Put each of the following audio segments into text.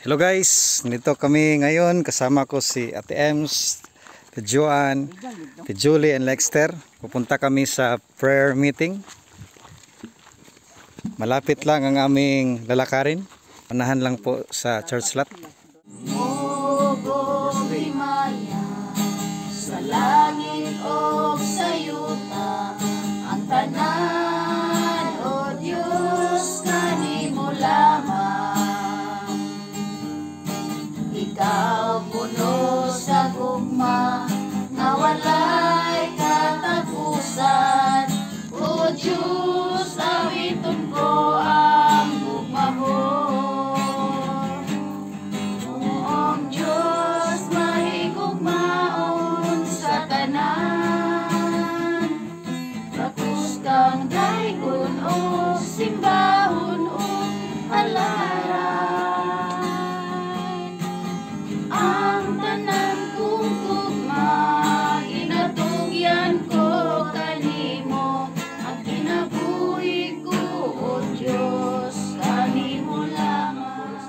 Hello guys, nito kami ngayon. Kasama ko si Ate Ems, si Joanne, si Julie and Lexter. Pupunta kami sa prayer meeting. Malapit lang ang aming lalakarin. Unahan lang po sa church lot. Sa langit o sa yuta, ang tanan o Diyos kanimo lamang. Ikaw puno sa gugma na walay katapusan, o Diyos awiton ko ang gugma mo. Ang Diyos mahigugmaon sa tanan, tapos kang daykon o simbahon o halaran. Ang tanan kong gugma, ginatugyan ko kanimo, ang kinabuhi ko, o Diyos, kanimo lamang.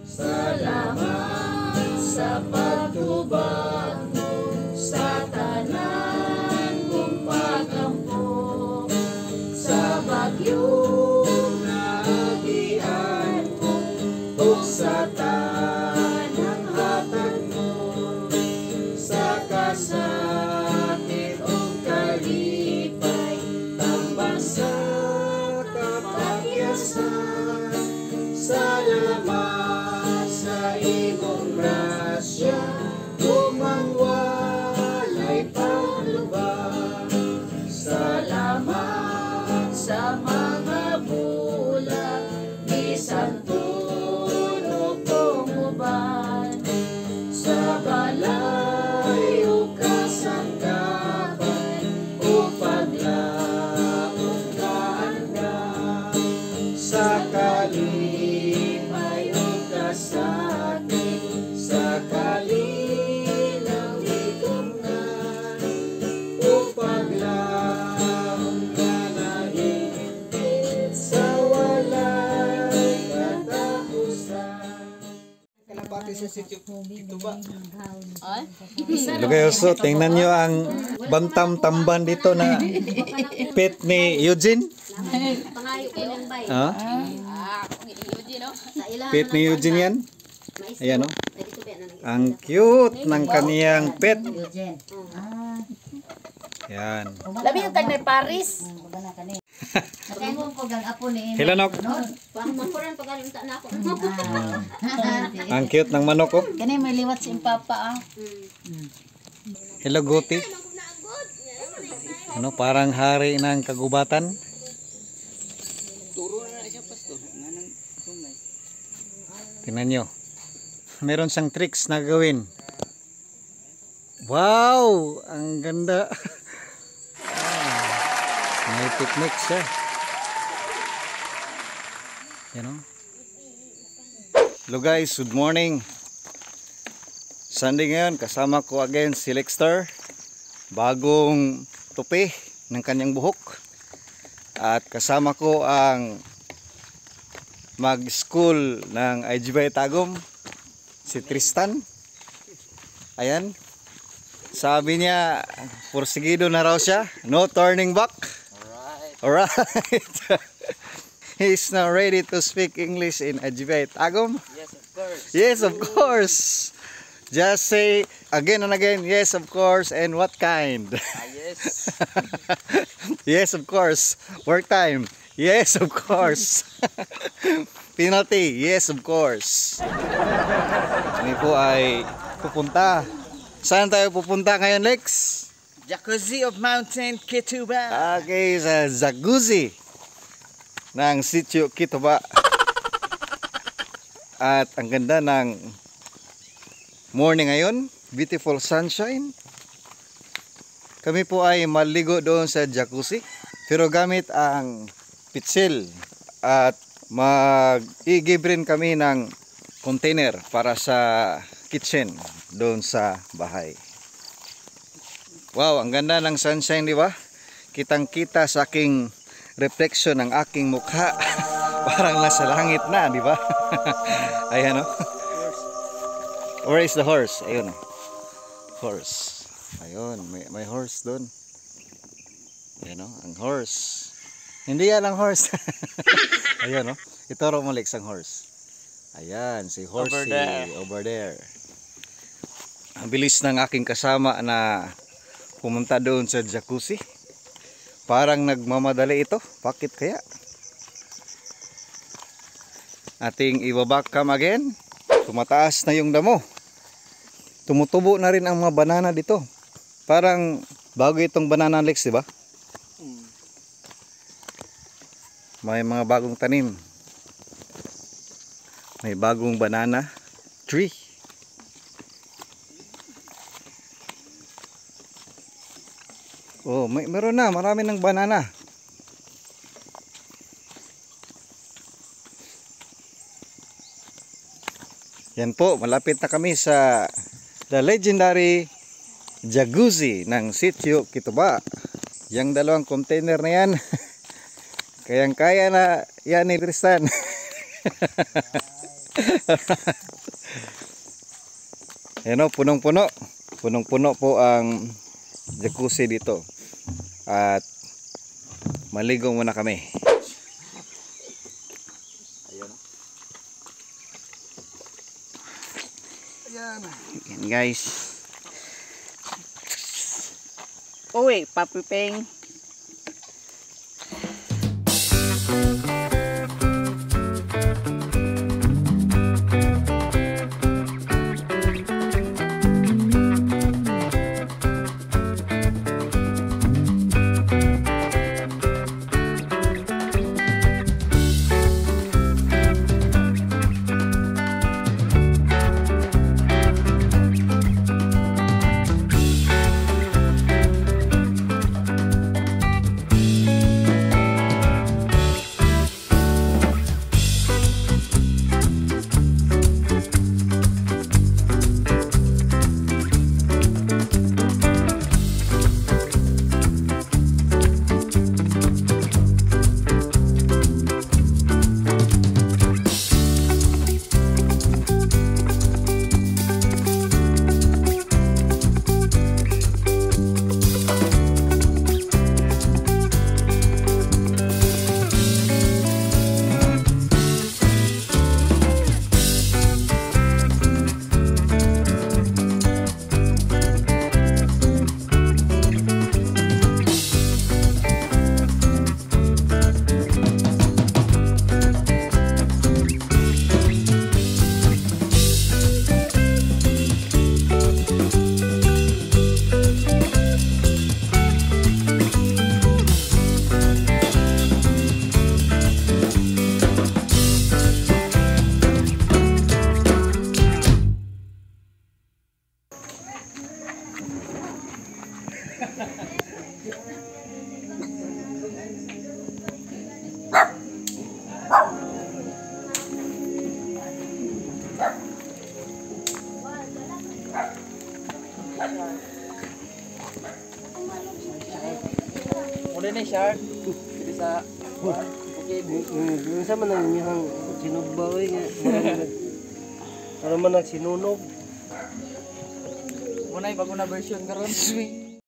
Salamat sa pagtubag mo sa tanan kong pagkampo, sa bagyong naagian ko o sa tanang hatag mo, sa kasakit o kalipay, tambang sa kapakyasan. Salamat sa imong grasya, umang walay paglubag. Salamat sa mga bulag, bisan tunog kong uban, sa balay o kasangkapan, o paglaong kaanda, sa kalipay o kasakit, sa kalinaw litungan, o paglaong nanahimik, sa walay katapusan. Hello guys, so tingnan nyo ang bantam tamban dito na pet ni Eugene. Pet ni Eugene yan. Ayan o. Ang cute ng kaniyang pet. Yan. Labi yung tag na Paris. Hello Nok. Ang cute ng manok ko. Kani may liwat si Papa. Hello Guti. Ano, parang hari ng kagubatan. Tingnan nyo. Meron siyang tricks na gawin. Wow! Ang ganda. May technique siya. Yan o. Hello guys, good morning. Sunday ngayon, kasama ko again si Lexter. Bagong tupi ng kanyang buhok. At kasama ko ang mag-school ng IGBay Tagum, si Tristan. Ayan. Sabi niya, porsigido na raw siya. No turning back. Alright. He's now ready to speak English in IGBay Tagum. Yes, of course. Yes, of course. Just say again and again, yes, of course, and what kind? Yes. Yes, of course. Work time. Yes, of course. Penalty. Yes, of course. Kami po ay pupunta. Saan tayo pupunta ngayon, Lex? Jacuzzi of Mountain Kituba. Okay, sa Jacuzzi ng Sitio Kituba. At ang ganda ng morning ngayon. Beautiful sunshine. Kami po ay maligo doon sa jacuzzi. Pero gamit ang pitsil. At mag-i-give rin kami ng container para sa kitchen doon sa bahay. Wow, ang ganda ng sunshine, di ba? Kitang-kita sa aking reflection ng aking mukha. Parang nasa langit na, di ba? Ayan o. Where is the horse? Ayun o. Horse. Ayun, may horse doon. Ayan o, ang horse. Hindi yan ang horse. Ayun o. Ituro mo Lex ang horse. Ayan, si Horsey. Over there. Ang bilis ng aking kasama na pumunta doon sa jacuzzi. Parang nagmamadali ito. Bakit kaya? Ating ibaback cam again. Tumataas na yung damo. Tumutubo na rin ang mga banana dito. Parang bago itong banana Lex, di ba? May mga bagong tanim. May bagong banana tree. Oh, meron na, marami ng banana. Yan po, malapit na kami sa the legendary jacuzzi ng Sitio Kituba. Yang dalawang container na yan, kayang-kaya na yan ni Tristan. Yan o, punong-puno. Punong-puno po ang jacuzzi dito. At maligo muna kami. Yan guys. Uy, Papi Peng. Muna na shark. Dito sa okay, Minsan man ang inyong sinugbaw nga. Para man nagsinunog. muna yung bago na version karon. Sweet.